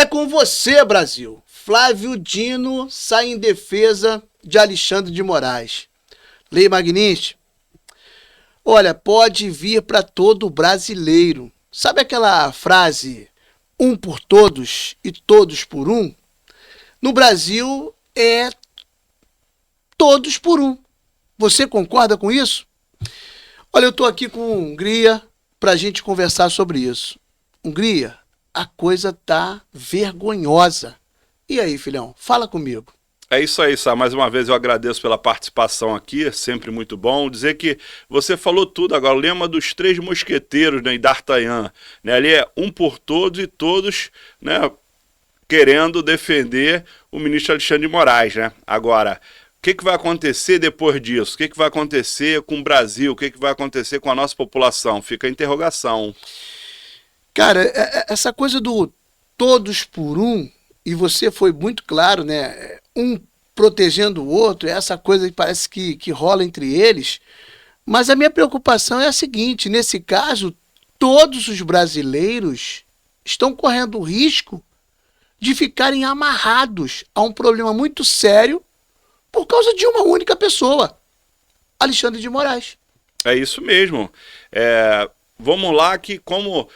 com você, Brasil. Flávio Dino sai em defesa de Alexandre de Moraes. Lei Magnitsky. Olha, pode vir para todo brasileiro. Sabe aquela frase, um por todos e todos por um? No Brasil é todos por um. Você concorda com isso? Olha, eu estou aqui com Hungria para a gente conversar sobre isso. Hungria, a coisa tá vergonhosa. E aí, filhão, fala comigo. É isso aí, Sá. Mais uma vez eu agradeço pela participação aqui, é sempre muito bom. Dizer que você falou tudo agora, o lema dos três mosqueteiros, né, e D'Artagnan, né, ali é um por todos e todos, né, querendo defender o ministro Alexandre de Moraes, né? Agora, o que vai acontecer depois disso? O que vai acontecer com o Brasil? O que vai acontecer com a nossa população? Fica a interrogação. Cara, essa coisa do todos por um, e você foi muito claro, né? Um protegendo o outro, essa coisa que parece que rola entre eles. Mas a minha preocupação é a seguinte: nesse caso, todos os brasileiros estão correndo o risco de ficarem amarrados a um problema muito sério por causa de uma única pessoa, Alexandre de Moraes. É isso mesmo. Vamos lá que como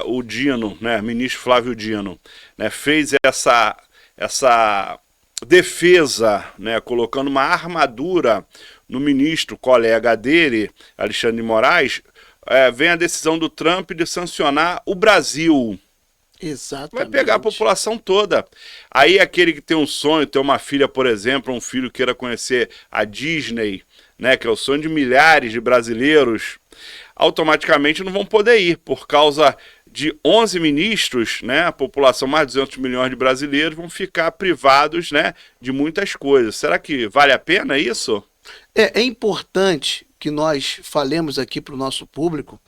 o Dino, né, ministro Flávio Dino, né, fez essa defesa, né, colocando uma armadura no ministro colega dele, Alexandre de Moraes, vem a decisão do Trump de sancionar o Brasil. Exatamente. Vai pegar a população toda. Aí aquele que tem um sonho, ter uma filha, por exemplo, um filho queira conhecer a Disney, né, que é o sonho de milhares de brasileiros, automaticamente não vão poder ir, por causa de 11 ministros, né, a população, mais de 200 milhões de brasileiros, vão ficar privados, né, de muitas coisas. Será que vale a pena isso? É importante que nós falemos aqui para o nosso público.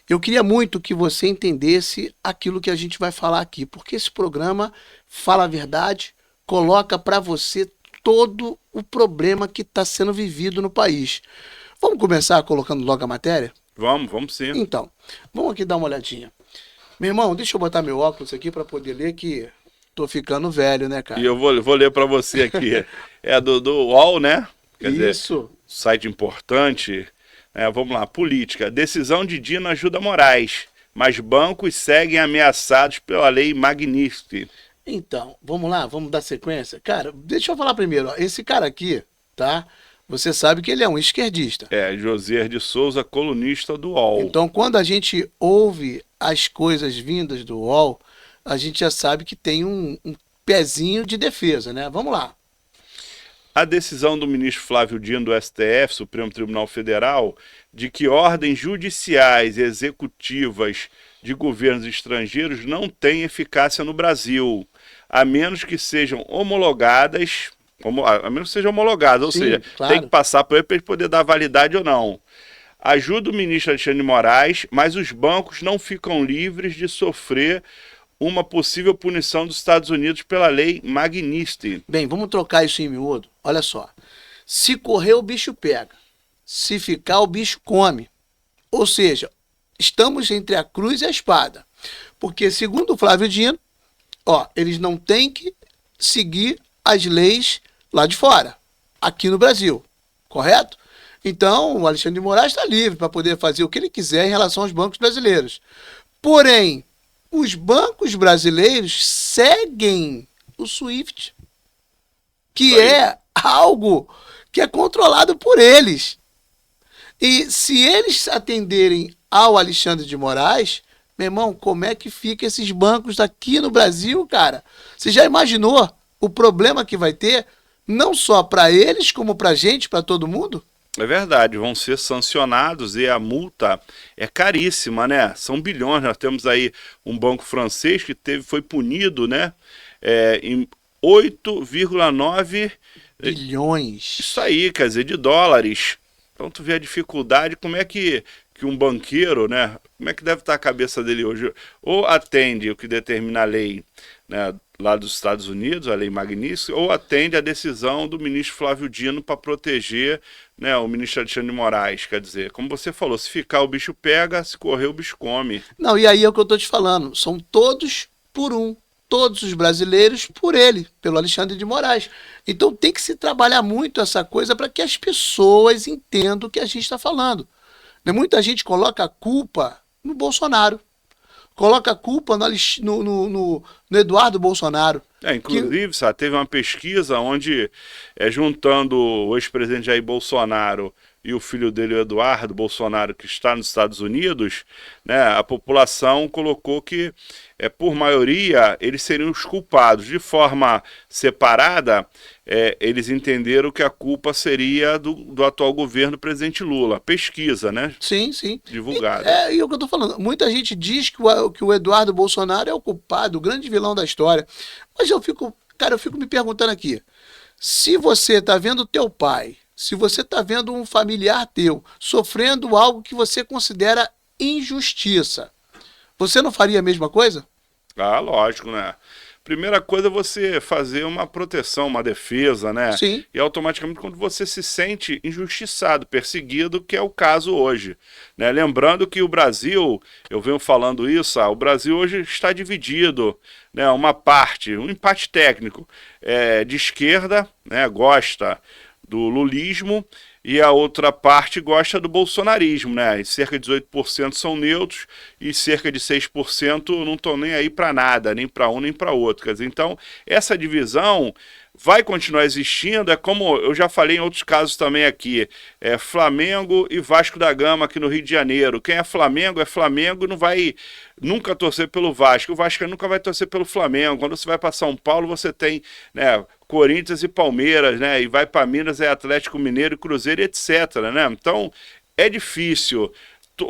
Eu queria muito que você entendesse aquilo que a gente vai falar aqui, porque esse programa fala a verdade, coloca para você todo o problema que está sendo vivido no país. Vamos começar colocando logo a matéria? Vamos sim. Então, vamos aqui dar uma olhadinha. Meu irmão, deixa eu botar meu óculos aqui para poder ler, que tô ficando velho, né, cara? E eu vou ler para você aqui. É do UOL, né? Quer Isso. dizer, site importante. Vamos lá, política. Decisão de Dino ajuda Moraes, mas bancos seguem ameaçados pela lei Magnitsky. Então, vamos lá, vamos dar sequência. Cara, deixa eu falar primeiro, ó, esse cara aqui, tá? Você sabe que ele é um esquerdista. José de Souza, colunista do UOL. Então, quando a gente ouve as coisas vindas do UOL, a gente já sabe que tem um pezinho de defesa, né? Vamos lá. A decisão do ministro Flávio Dino do STF, Supremo Tribunal Federal, de que ordens judiciais e executivas de governos estrangeiros não têm eficácia no Brasil, a menos que sejam homologadas, ou Sim, seja, claro. tem que passar por ele para ele poder dar validade ou não. Ajuda o ministro Alexandre de Moraes, mas os bancos não ficam livres de sofrer uma possível punição dos Estados Unidos pela lei Magnitsky. Bem, vamos trocar isso em miúdo. Olha só. Se correr, o bicho pega. Se ficar, o bicho come. Ou seja, estamos entre a cruz e a espada. Porque, segundo o Flávio Dino, eles não têm que seguir as leis lá de fora, aqui no Brasil. Correto? Então, o Alexandre de Moraes está livre para poder fazer o que ele quiser em relação aos bancos brasileiros. Porém, os bancos brasileiros seguem o SWIFT, que é algo que é controlado por eles. E se eles atenderem ao Alexandre de Moraes, meu irmão, como é que fica esses bancos aqui no Brasil, cara? Você já imaginou o problema que vai ter, não só para eles, como para a gente, para todo mundo? É verdade, vão ser sancionados e a multa é caríssima, né? São bilhões. Nós temos aí um banco francês que foi punido, né? Em 8,9 bilhões. Isso aí, quer dizer, de dólares. Então tu vê a dificuldade, como é que um banqueiro, né? Como é que deve estar a cabeça dele hoje? Ou atende o que determina a lei, né, lá dos Estados Unidos, a lei Magnitsky, ou atende a decisão do ministro Flávio Dino para proteger, né, o ministro Alexandre de Moraes. Quer dizer, como você falou, se ficar o bicho pega, se correr o bicho come. Não, e aí é o que eu estou te falando, são todos por um. todos os brasileiros por ele, pelo Alexandre de Moraes. Então tem que se trabalhar muito essa coisa para que as pessoas entendam o que a gente está falando. Né? Muita gente coloca a culpa no Bolsonaro, coloca a culpa no Eduardo Bolsonaro. Inclusive, sabe, teve uma pesquisa onde, juntando o ex-presidente Jair Bolsonaro e o filho dele, o Eduardo Bolsonaro, que está nos Estados Unidos, né, a população colocou que, por maioria, eles seriam os culpados. De forma separada, eles entenderam que a culpa seria do atual governo do presidente Lula. Pesquisa, né? Sim, sim. Divulgada. E é o que eu estou falando. Muita gente diz que o Eduardo Bolsonaro é o culpado, o grande vilão da história. Mas eu fico me perguntando aqui, se você está vendo o teu pai, se você está vendo um familiar teu sofrendo algo que você considera injustiça, você não faria a mesma coisa? Ah, lógico, né? Primeira coisa é você fazer uma proteção, uma defesa, né? Sim. E automaticamente quando você se sente injustiçado, perseguido, que é o caso hoje, né? Lembrando que o Brasil, eu venho falando isso, o Brasil hoje está dividido, né? Uma parte, um empate técnico, de esquerda, né? Gosta do lulismo, e a outra parte gosta do bolsonarismo, né? E cerca de 18% são neutros e cerca de 6% não estão nem aí para nada, nem para um nem para outro. Quer dizer, então, essa divisão vai continuar existindo, é como eu já falei em outros casos também aqui, Flamengo e Vasco da Gama aqui no Rio de Janeiro. Quem é Flamengo e não vai nunca torcer pelo Vasco, o Vasco nunca vai torcer pelo Flamengo. Quando você vai para São Paulo, você tem, né, Corinthians e Palmeiras, né, e vai para Minas, Atlético Mineiro, Cruzeiro, etc, né? Então, é difícil.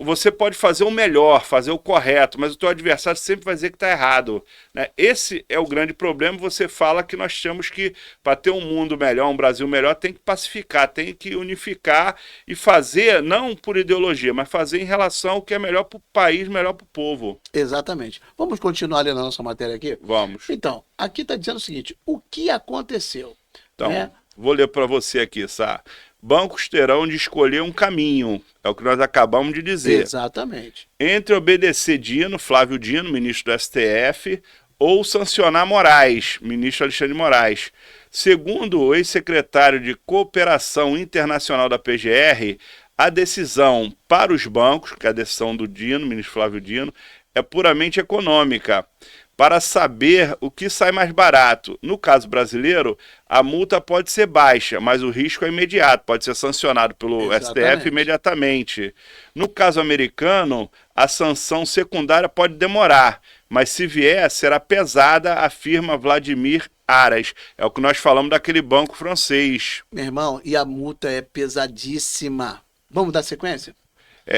Você pode fazer o melhor, fazer o correto, mas o teu adversário sempre vai dizer que está errado, né? Esse é o grande problema. Você fala que nós temos que, para ter um mundo melhor, um Brasil melhor, tem que pacificar, tem que unificar e fazer, não por ideologia, mas fazer em relação ao que é melhor para o país, melhor para o povo. Exatamente. Vamos continuar lendo a nossa matéria aqui? Vamos. Então, aqui está dizendo o seguinte, o que aconteceu? Então, vou ler para você aqui, Sá. Bancos terão de escolher um caminho, é o que nós acabamos de dizer. Exatamente. Entre obedecer Dino, Flávio Dino, ministro do STF, ou sancionar Moraes, ministro Alexandre de Moraes. Segundo o ex-secretário de Cooperação Internacional da PGR, a decisão para os bancos, que é a decisão do Dino, ministro Flávio Dino, é puramente econômica, para saber o que sai mais barato. No caso brasileiro, a multa pode ser baixa, mas o risco é imediato, pode ser sancionado pelo STF imediatamente. No caso americano, a sanção secundária pode demorar, mas se vier, será pesada, afirma Vladimir Aras. É o que nós falamos daquele banco francês. Meu irmão, e a multa é pesadíssima. Vamos dar sequência?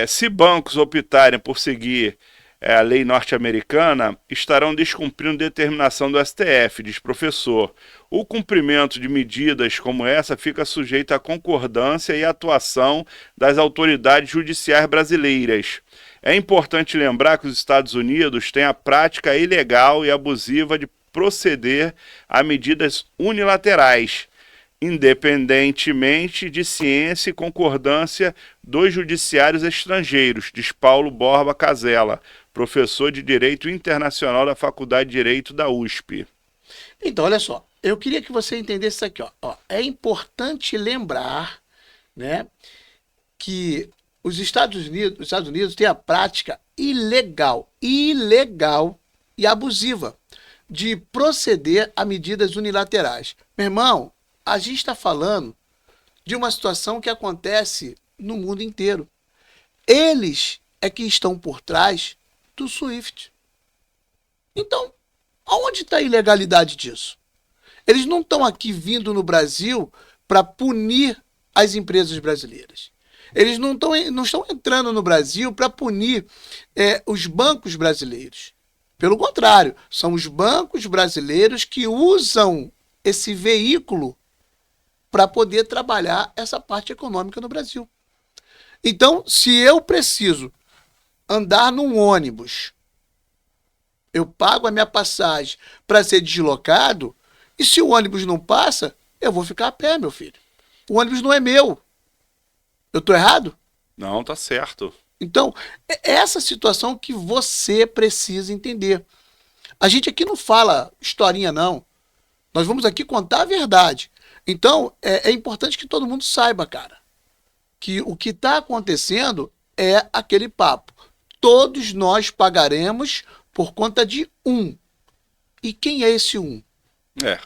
Se bancos optarem por seguir a lei norte-americana, estarão descumprindo determinação do STF, diz professor. O cumprimento de medidas como essa fica sujeito à concordância e atuação das autoridades judiciais brasileiras. É importante lembrar que os Estados Unidos têm a prática ilegal e abusiva de proceder a medidas unilaterais, independentemente de ciência e concordância dos judiciários estrangeiros, diz Paulo Borba Casella, professor de Direito Internacional da Faculdade de Direito da USP. Então, olha só, eu queria que você entendesse isso aqui. É importante lembrar, né, que os Estados Unidos têm a prática ilegal e abusiva de proceder a medidas unilaterais. Meu irmão, a gente está falando de uma situação que acontece no mundo inteiro. Eles é que estão por trás do SWIFT. Então, aonde está a ilegalidade disso? Eles não estão aqui vindo no Brasil para punir as empresas brasileiras. Eles não estão entrando no Brasil para punir os bancos brasileiros. Pelo contrário, são os bancos brasileiros que usam esse veículo para poder trabalhar essa parte econômica no Brasil. Então, se eu preciso andar num ônibus, eu pago a minha passagem para ser deslocado, e se o ônibus não passa, eu vou ficar a pé, meu filho. O ônibus não é meu. Eu estou errado? Não, tá certo. Então, é essa situação que você precisa entender. A gente aqui não fala historinha, não. Nós vamos aqui contar a verdade. Então, é importante que todo mundo saiba, cara, que o que está acontecendo é aquele papo. Todos nós pagaremos por conta de um. E quem é esse um?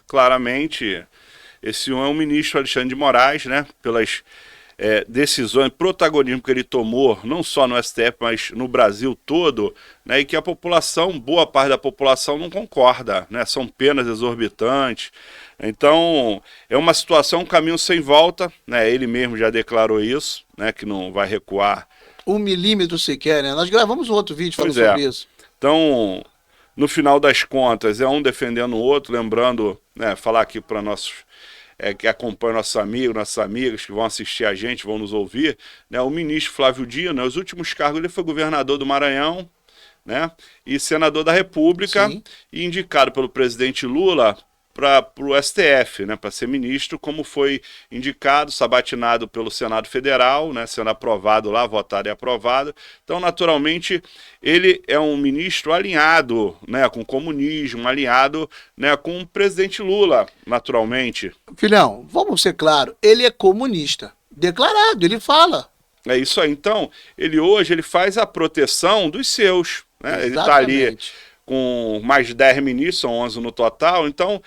Claramente, esse um é o ministro Alexandre de Moraes, né? Pelas decisões, protagonismo que ele tomou, não só no STF, mas no Brasil todo, né? E que a população, boa parte da população não concorda, né? São penas exorbitantes. Então, é uma situação, um caminho sem volta, né? Ele mesmo já declarou isso, né? Que não vai recuar 1 milímetro sequer, né? Nós gravamos um outro vídeo falando sobre isso. Então, no final das contas, é um defendendo o outro, lembrando, né, falar aqui para nossos que acompanham nossos amigos, nossas amigas, que vão assistir a gente, vão nos ouvir, né, o ministro Flávio Dino, né, os últimos cargos, ele foi governador do Maranhão, né, e senador da República, Sim. E indicado pelo presidente Lula para o STF, né, para ser ministro, como foi indicado, sabatinado pelo Senado Federal, né, sendo aprovado lá, votado e aprovado. Então, naturalmente, ele é um ministro alinhado, né, com o comunismo, alinhado, né, com o presidente Lula, naturalmente. Filhão, vamos ser claros, ele é comunista. Declarado, ele fala. É isso aí. Então, hoje ele faz a proteção dos seus, né? Ele está ali com mais de 10 ministros, são 11 no total. Então,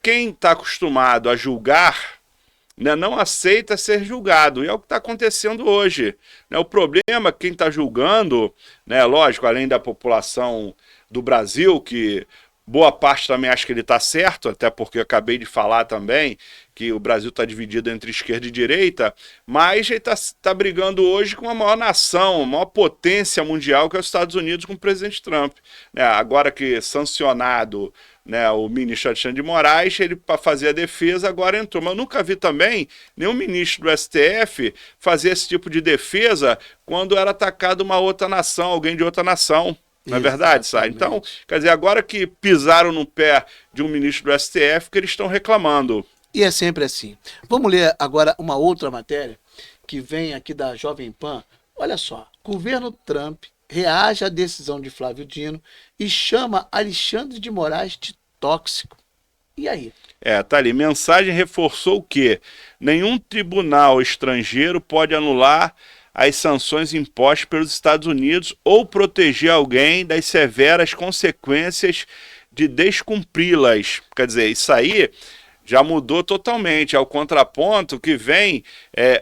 quem está acostumado a julgar, né, não aceita ser julgado. E é o que está acontecendo hoje. Né? O problema é que quem está julgando, né, lógico, além da população do Brasil, que boa parte também acha que ele está certo, até porque eu acabei de falar também que o Brasil está dividido entre esquerda e direita, mas ele está brigando hoje com a maior nação, a maior potência mundial, que é os Estados Unidos, com o presidente Trump. Né, agora que sancionado, né, o ministro Alexandre de Moraes, ele para fazer a defesa agora entrou. Mas eu nunca vi também nenhum ministro do STF fazer esse tipo de defesa quando era atacado uma outra nação, alguém de outra nação. Não é verdade, Sai? Então, quer dizer, agora que pisaram no pé de um ministro do STF, que eles estão reclamando. E é sempre assim. Vamos ler agora uma outra matéria que vem aqui da Jovem Pan. Olha só, governo Trump reage à decisão de Flávio Dino e chama Alexandre de Moraes de tóxico. E aí? Tá ali. Mensagem reforçou que nenhum tribunal estrangeiro pode anular as sanções impostas pelos Estados Unidos ou proteger alguém das severas consequências de descumpri-las. Quer dizer, isso aí já mudou totalmente, é o contraponto que vem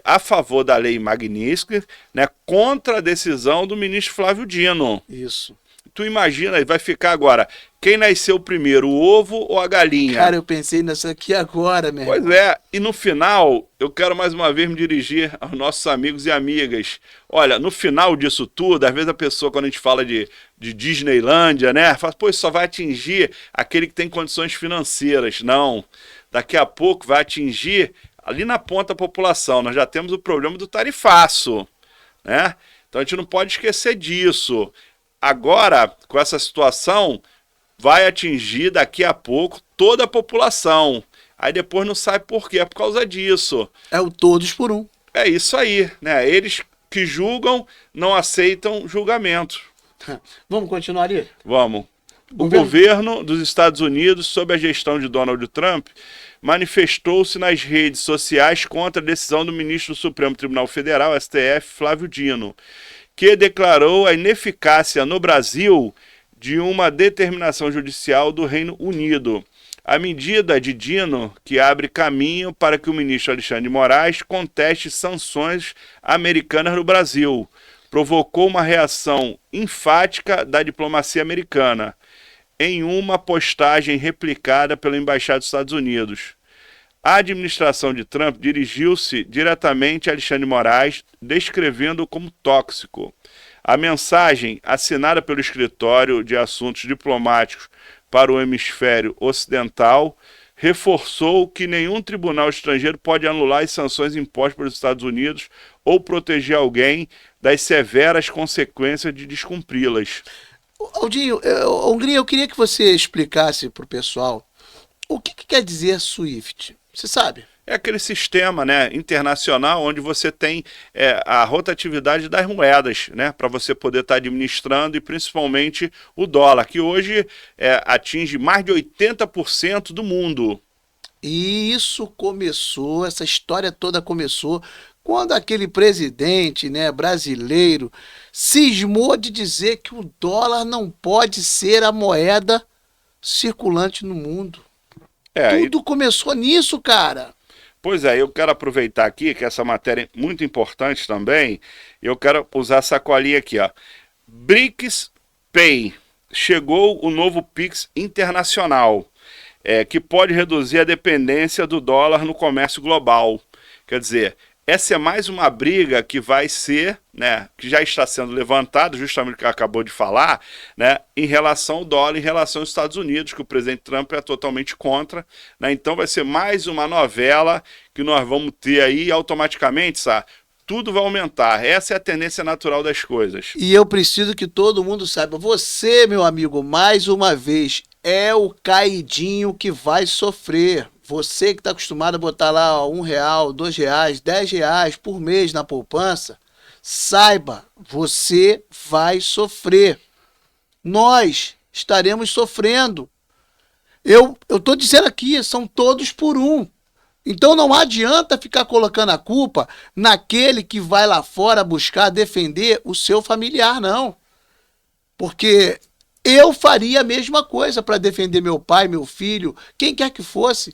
a favor da lei Magnitsky, né, contra a decisão do ministro Flávio Dino. Isso. Tu imagina, vai ficar agora, quem nasceu primeiro, o ovo ou a galinha? Cara, eu pensei nisso aqui agora, meu irmão. Pois é, e no final, eu quero mais uma vez me dirigir aos nossos amigos e amigas. Olha, no final disso tudo, às vezes a pessoa, quando a gente fala de Disneylândia, né, fala, pô, isso só vai atingir aquele que tem condições financeiras. Não, daqui a pouco vai atingir ali na ponta a população. Nós já temos o problema do tarifaço, né? Então a gente não pode esquecer disso. Agora, com essa situação, vai atingir daqui a pouco toda a população. Aí depois não sabe por quê, é por causa disso. É o todos por um. É isso aí, né? Eles que julgam não aceitam julgamento. Vamos continuar ali? Vamos. O governo dos Estados Unidos, sob a gestão de Donald Trump, manifestou-se nas redes sociais contra a decisão do ministro do Supremo Tribunal Federal, STF, Flávio Dino, que declarou a ineficácia no Brasil de uma determinação judicial do Reino Unido. A medida de Dino, que abre caminho para que o ministro Alexandre de Moraes conteste sanções americanas no Brasil, provocou uma reação enfática da diplomacia americana, em uma postagem replicada pela Embaixada dos Estados Unidos. A administração de Trump dirigiu-se diretamente a Alexandre de Moraes, descrevendo-o como tóxico. A mensagem, assinada pelo Escritório de Assuntos Diplomáticos para o Hemisfério Ocidental, reforçou que nenhum tribunal estrangeiro pode anular as sanções impostas pelos Estados Unidos ou proteger alguém das severas consequências de descumpri-las. Aldinho, Hungria, eu queria que você explicasse para o pessoal o que quer dizer SWIFT. Você sabe? É aquele sistema, né, internacional onde você tem a rotatividade das moedas, né, para você poder estar administrando, e principalmente o dólar, que hoje atinge mais de 80% do mundo. E isso começou, essa história toda começou quando aquele presidente, né, brasileiro cismou de dizer que o dólar não pode ser a moeda circulante no mundo. E Tudo começou nisso, cara. Pois é, eu quero aproveitar aqui que essa matéria é muito importante também. Eu quero usar essa colinha aqui, ó. BRICS Pay. Chegou o novo Pix internacional, que pode reduzir a dependência do dólar no comércio global. Quer dizer, essa é mais uma briga que vai ser, né, que já está sendo levantada, justamente o que acabou de falar, né, em relação ao dólar, em relação aos Estados Unidos, que o presidente Trump é totalmente contra, né, então vai ser mais uma novela que nós vamos ter aí, e automaticamente, sabe, tudo vai aumentar. Essa é a tendência natural das coisas. E eu preciso que todo mundo saiba, você, meu amigo, mais uma vez, é o caidinho que vai sofrer. Você que está acostumado a botar lá ó, R$1, R$2, R$10 por mês na poupança, saiba, você vai sofrer. Nós estaremos sofrendo. Eu estou dizendo aqui, são todos por um. Então não adianta ficar colocando a culpa naquele que vai lá fora buscar defender o seu familiar, não. Porque eu faria a mesma coisa para defender meu pai, meu filho, quem quer que fosse.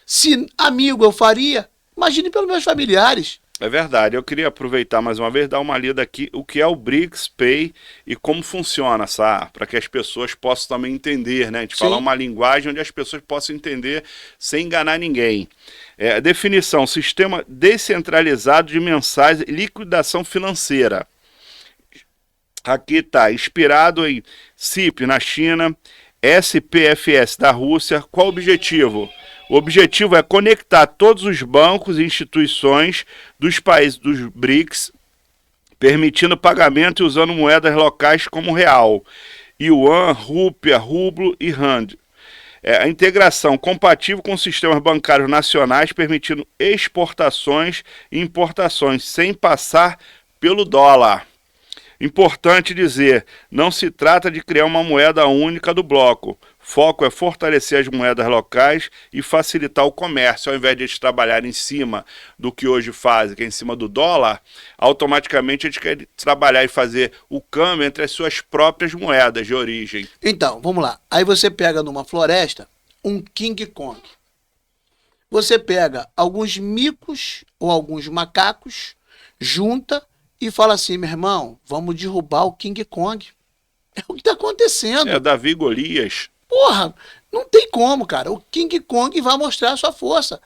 Se amigo eu faria, imagine pelos meus familiares. É verdade, eu queria aproveitar mais uma vez, dar uma lida aqui, o que é o BRICS Pay e como funciona, sabe? Para que as pessoas possam também entender, né? A gente falar uma linguagem onde as pessoas possam entender sem enganar ninguém. Definição, sistema descentralizado de mensagem e liquidação financeira. Aqui está, inspirado em CIP na China, SPFS da Rússia. Qual o objetivo? O objetivo é conectar todos os bancos e instituições dos países dos BRICS, permitindo pagamento e usando moedas locais como real, yuan, rúpia, rublo e rand. A integração compatível com sistemas bancários nacionais, permitindo exportações e importações sem passar pelo dólar. Importante dizer, não se trata de criar uma moeda única do bloco. Foco é fortalecer as moedas locais e facilitar o comércio. Ao invés de eles trabalharem em cima do que hoje fazem, que é em cima do dólar, automaticamente eles querem trabalhar e fazer o câmbio entre as suas próprias moedas de origem. Então, vamos lá. Aí você pega numa floresta um King Kong. Você pega alguns micos ou alguns macacos, junta e fala assim, meu irmão, vamos derrubar o King Kong. É o que está acontecendo. É Davi e Golias. Porra, não tem como, cara. O King Kong vai mostrar a sua força.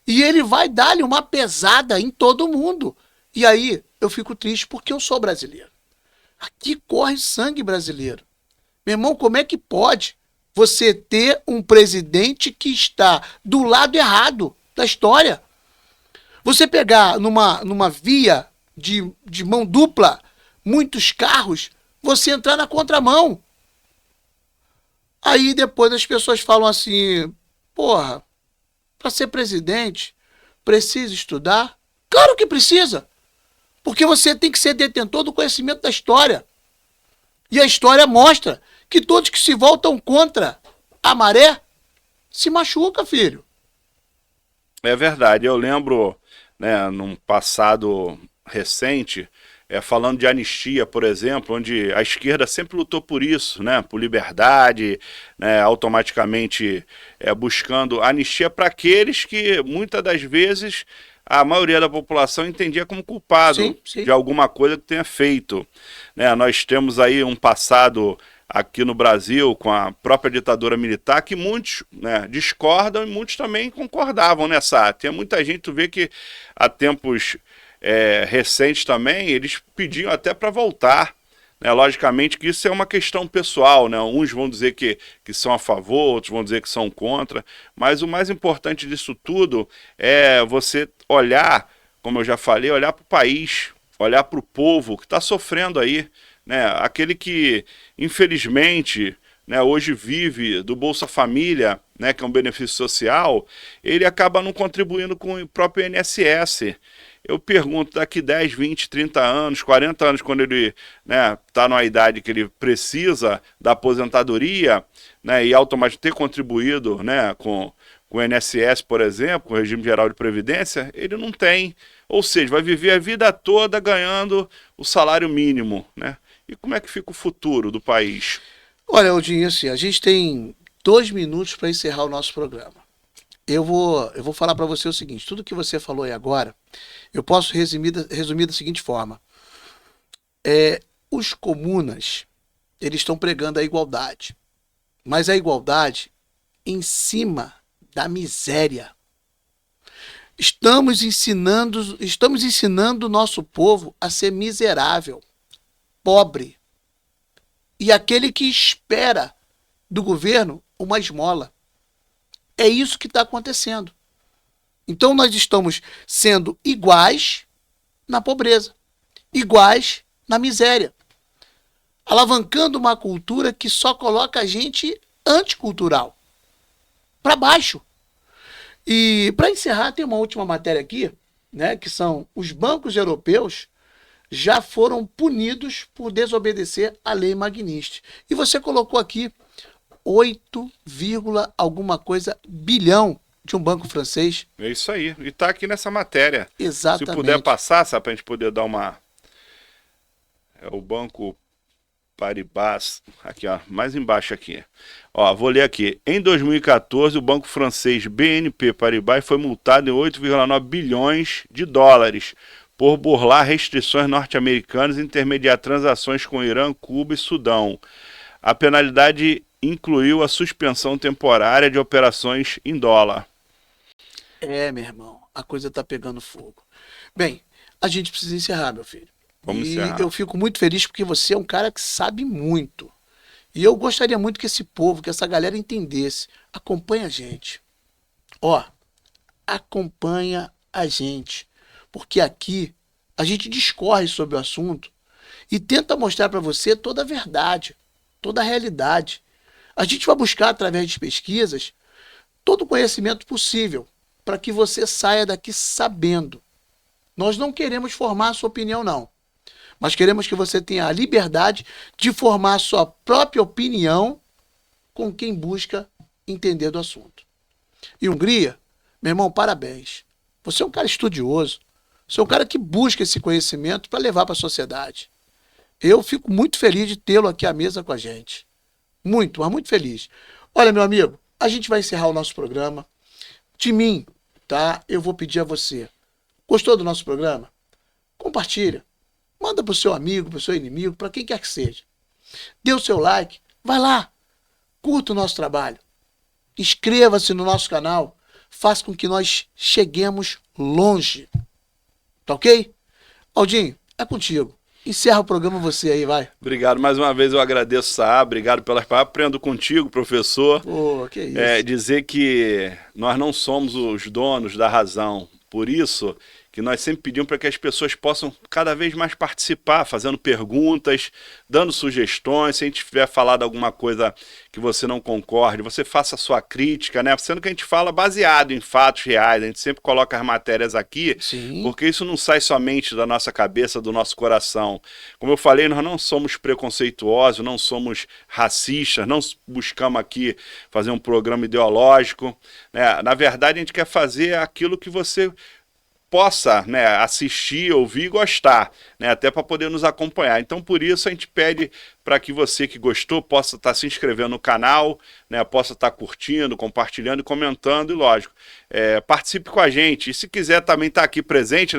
E ele vai dar-lhe uma pesada em todo mundo. E aí, eu fico triste porque eu sou brasileiro. Aqui corre sangue brasileiro. Meu irmão, como é que pode você ter um presidente que está do lado errado da história? Você pegar numa via de mão dupla, muitos carros, você entrar na contramão. Aí depois as pessoas falam assim, porra, para ser presidente, precisa estudar? Claro que precisa, porque você tem que ser detentor do conhecimento da história. E a história mostra que todos que se voltam contra a maré se machucam, filho. É verdade, eu lembro, né, num passado recente, falando de anistia, por exemplo, onde a esquerda sempre lutou por isso, né, por liberdade, né, automaticamente buscando anistia para aqueles que, muitas das vezes, a maioria da população entendia como culpado de alguma coisa que tenha feito. Né, nós temos aí um passado aqui no Brasil com a própria ditadura militar que muitos, né, discordam e muitos também concordavam nessa. Tem muita gente, tu vê que há tempos recentes também, eles pediam até para voltar. Né? Logicamente que isso é uma questão pessoal, né? Uns vão dizer que são a favor, outros vão dizer que são contra, mas o mais importante disso tudo é você olhar, como eu já falei, olhar para o país, olhar para o povo que está sofrendo aí, né? Aquele que, infelizmente, né, hoje vive do Bolsa Família, né, que é um benefício social, ele acaba não contribuindo com o próprio INSS. Eu pergunto, daqui 10, 20, 30 anos, 40 anos, quando ele está numa idade que ele precisa da aposentadoria, né, e automaticamente ter contribuído, né, com o INSS, por exemplo, com o Regime Geral de Previdência, ele não tem. Ou seja, vai viver a vida toda ganhando o salário mínimo, né? E como é que fica o futuro do país? Olha, Aldinho, assim, a gente tem 2 minutos para encerrar o nosso programa. Eu vou falar para você o seguinte, tudo que você falou aí agora, eu posso resumir da seguinte forma. Os comunas, eles estão pregando a igualdade, mas a igualdade em cima da miséria. Estamos ensinando o nosso povo a ser miserável, pobre, e aquele que espera do governo uma esmola. É isso que está acontecendo. Então nós estamos sendo iguais na pobreza, iguais na miséria, alavancando uma cultura que só coloca a gente anticultural, para baixo. E para encerrar, tem uma última matéria aqui, né, que são os bancos europeus já foram punidos por desobedecer à lei Magnitsky. E você colocou aqui 8, alguma coisa bilhão de um banco francês. É isso aí. E está aqui nessa matéria. Exatamente. Se puder passar, para a gente poder dar uma... É o Banco Paribas, aqui ó, mais embaixo aqui. Ó, vou ler aqui. Em 2014, o banco francês BNP Paribas foi multado em 8,9 bilhões de dólares por burlar restrições norte-americanas e intermediar transações com Irã, Cuba e Sudão. A penalidade incluiu a suspensão temporária de operações em dólar. Meu irmão, a coisa tá pegando fogo. Bem, a gente precisa encerrar, meu filho. Vamos encerrar. Eu fico muito feliz porque você é um cara que sabe muito. E eu gostaria muito que esse povo, que essa galera entendesse. Acompanha a gente. Ó, acompanha a gente. Porque aqui a gente discorre sobre o assunto e tenta mostrar para você toda a verdade, toda a realidade. A gente vai buscar, através de pesquisas, todo o conhecimento possível para que você saia daqui sabendo. Nós não queremos formar a sua opinião, não. Mas queremos que você tenha a liberdade de formar a sua própria opinião com quem busca entender do assunto. E Hungria, meu irmão, parabéns. Você é um cara estudioso. Você é um cara que busca esse conhecimento para levar para a sociedade. Eu fico muito feliz de tê-lo aqui à mesa com a gente. Muito, mas muito feliz. Olha, meu amigo, a gente vai encerrar o nosso programa. De mim, tá? Eu vou pedir a você. Gostou do nosso programa? Compartilha. Manda para o seu amigo, para o seu inimigo, para quem quer que seja. Dê o seu like. Vai lá. Curta o nosso trabalho. Inscreva-se no nosso canal. Faça com que nós cheguemos longe. Tá ok? Aldinho, é contigo. Encerra o programa você aí, vai. Obrigado, mais uma vez eu agradeço, Saab, obrigado pelas palavras, aprendo contigo, professor. Pô, que isso. Dizer que nós não somos os donos da razão, por isso que nós sempre pedimos para que as pessoas possam cada vez mais participar, fazendo perguntas, dando sugestões, se a gente tiver falado alguma coisa que você não concorde, você faça a sua crítica, né? Sendo que a gente fala baseado em fatos reais, a gente sempre coloca as matérias aqui, Sim. porque isso não sai somente da nossa cabeça, do nosso coração. Como eu falei, nós não somos preconceituosos, não somos racistas, não buscamos aqui fazer um programa ideológico, né? Na verdade, a gente quer fazer aquilo que você possa, né, assistir, ouvir e gostar, né, até para poder nos acompanhar. Então, por isso, a gente pede para que você que gostou possa estar se inscrevendo no canal, né, possa estar curtindo, compartilhando e comentando, e lógico, participe com a gente. E se quiser também estar aqui presente,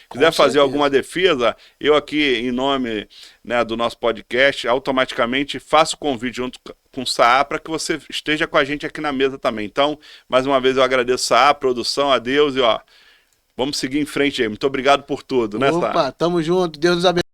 quiser fazer alguma defesa, eu aqui, em nome, né, do nosso podcast, automaticamente faço o convite junto com o Saá para que você esteja com a gente aqui na mesa também. Então, mais uma vez eu agradeço a Saá, a produção, a Deus e ó, vamos seguir em frente aí. Muito obrigado por tudo, né, Saá? Opa, tamo junto. Deus nos abençoe.